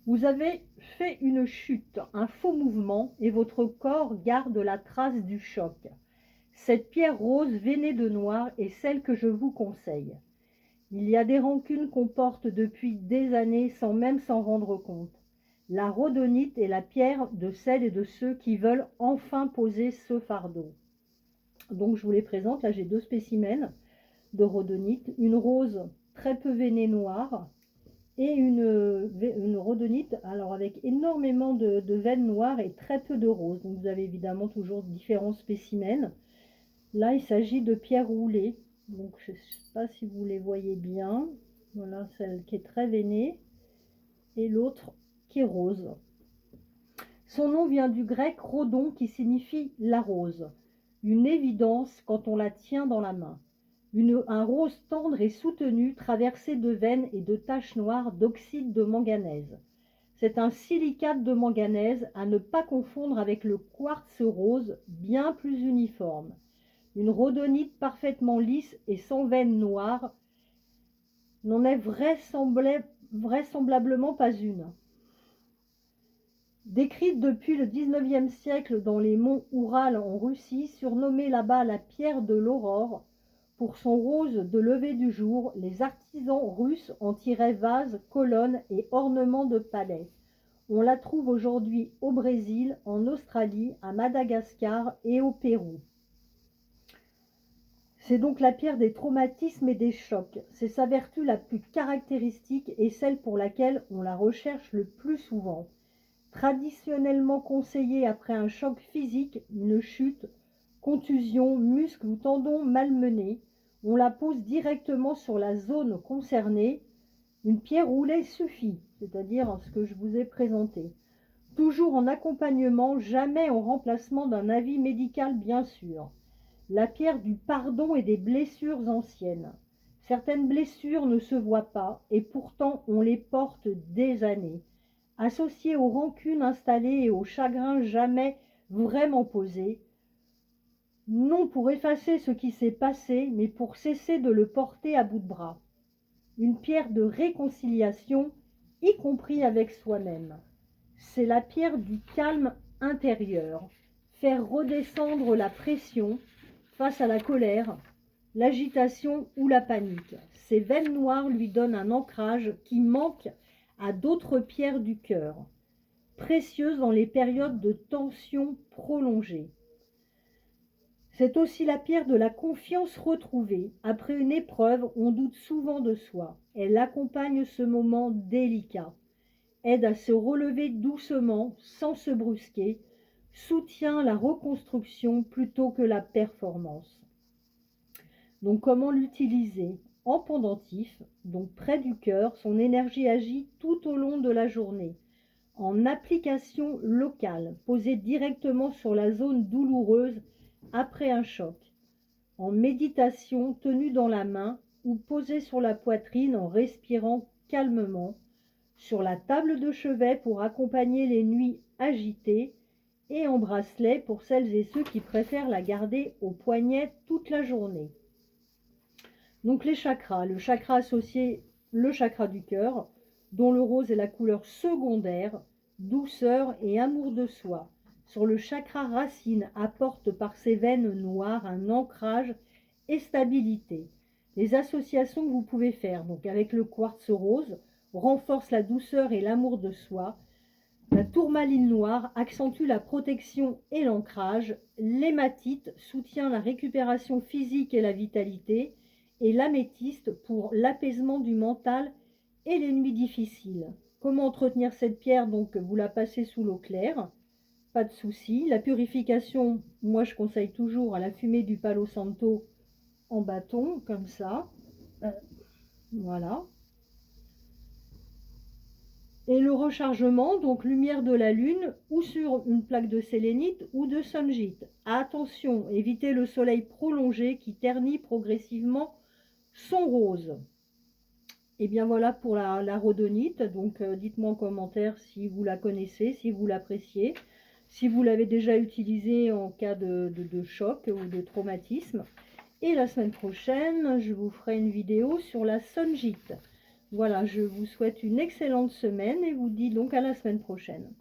Vous avez fait une chute, un faux mouvement, et votre corps garde la trace du choc. Cette pierre rose veinée de noir est celle que je vous conseille. Il y a des rancunes qu'on porte depuis des années sans même s'en rendre compte. La rhodonite est la pierre de celles et de ceux qui veulent enfin poser ce fardeau. Donc je vous les présente, là j'ai deux spécimens de rhodonite, une rose très peu veinée noire et une rhodonite alors avec énormément de veines noires et très peu de rose. Donc vous avez évidemment toujours différents spécimens. Là il s'agit de pierres roulées, donc je ne sais pas si vous les voyez bien. Voilà celle qui est très veinée et l'autre qui est rose. Son nom vient du grec rhodon qui signifie la rose. Une évidence quand on la tient dans la main. Un rose tendre et soutenu traversé de veines et de taches noires d'oxyde de manganèse. C'est un silicate de manganèse à ne pas confondre avec le quartz rose bien plus uniforme. Une rhodonite parfaitement lisse et sans veines noires n'en est vraisemblablement pas une. Décrite depuis le XIXe siècle dans les monts Oural en Russie, surnommée là-bas la pierre de l'aurore, pour son rose de lever du jour, les artisans russes en tiraient vases, colonnes et ornements de palais. On la trouve aujourd'hui au Brésil, en Australie, à Madagascar et au Pérou. C'est donc la pierre des traumatismes et des chocs. C'est sa vertu la plus caractéristique et celle pour laquelle on la recherche le plus souvent. Traditionnellement conseillée après un choc physique, une chute, contusion, muscle ou tendon malmené, on la pose directement sur la zone concernée. Une pierre roulée suffit, c'est-à-dire ce que je vous ai présenté. Toujours en accompagnement, jamais en remplacement d'un avis médical bien sûr. La pierre du pardon et des blessures anciennes. Certaines blessures ne se voient pas et pourtant on les porte des années. Associées aux rancunes installées et aux chagrins jamais vraiment posés, non pour effacer ce qui s'est passé, mais pour cesser de le porter à bout de bras. Une pierre de réconciliation, y compris avec soi-même. C'est la pierre du calme intérieur, faire redescendre la pression face à la colère, l'agitation ou la panique. Ces veines noires lui donnent un ancrage qui manque à d'autres pierres du cœur, précieuses dans les périodes de tension prolongée. C'est aussi la pierre de la confiance retrouvée. Après une épreuve, on doute souvent de soi. Elle accompagne ce moment délicat, aide à se relever doucement, sans se brusquer, soutient la reconstruction plutôt que la performance. Donc comment l'utiliser? En pendentif, donc près du cœur, son énergie agit tout au long de la journée. En application locale, posée directement sur la zone douloureuse après un choc. En méditation, tenue dans la main ou posée sur la poitrine en respirant calmement. Sur la table de chevet pour accompagner les nuits agitées et en bracelet pour celles et ceux qui préfèrent la garder au poignet toute la journée. Donc les chakras, le chakra associé, le chakra du cœur, dont le rose est la couleur secondaire, douceur et amour de soi. Sur le chakra racine, apporte par ses veines noires un ancrage et stabilité. Les associations que vous pouvez faire, donc avec le quartz rose, renforce la douceur et l'amour de soi. La tourmaline noire accentue la protection et l'ancrage. L'hématite soutient la récupération physique et la vitalité. Et l'améthyste pour l'apaisement du mental et les nuits difficiles. Comment entretenir cette pierre? Donc vous la passez sous l'eau claire, pas de souci. La purification, moi je conseille toujours à la fumée du Palo Santo en bâton, comme ça. Voilà. Et le rechargement, donc lumière de la lune ou sur une plaque de sélénite ou de sunjite. Attention, évitez le soleil prolongé qui ternit progressivement son rose. Et bien voilà pour la rhodonite. Donc dites-moi en commentaire si vous la connaissez, si vous l'appréciez, si vous l'avez déjà utilisée en cas de choc ou de traumatisme. Et la semaine prochaine, je vous ferai une vidéo sur la sunjite. Voilà, je vous souhaite une excellente semaine et vous dis donc à la semaine prochaine.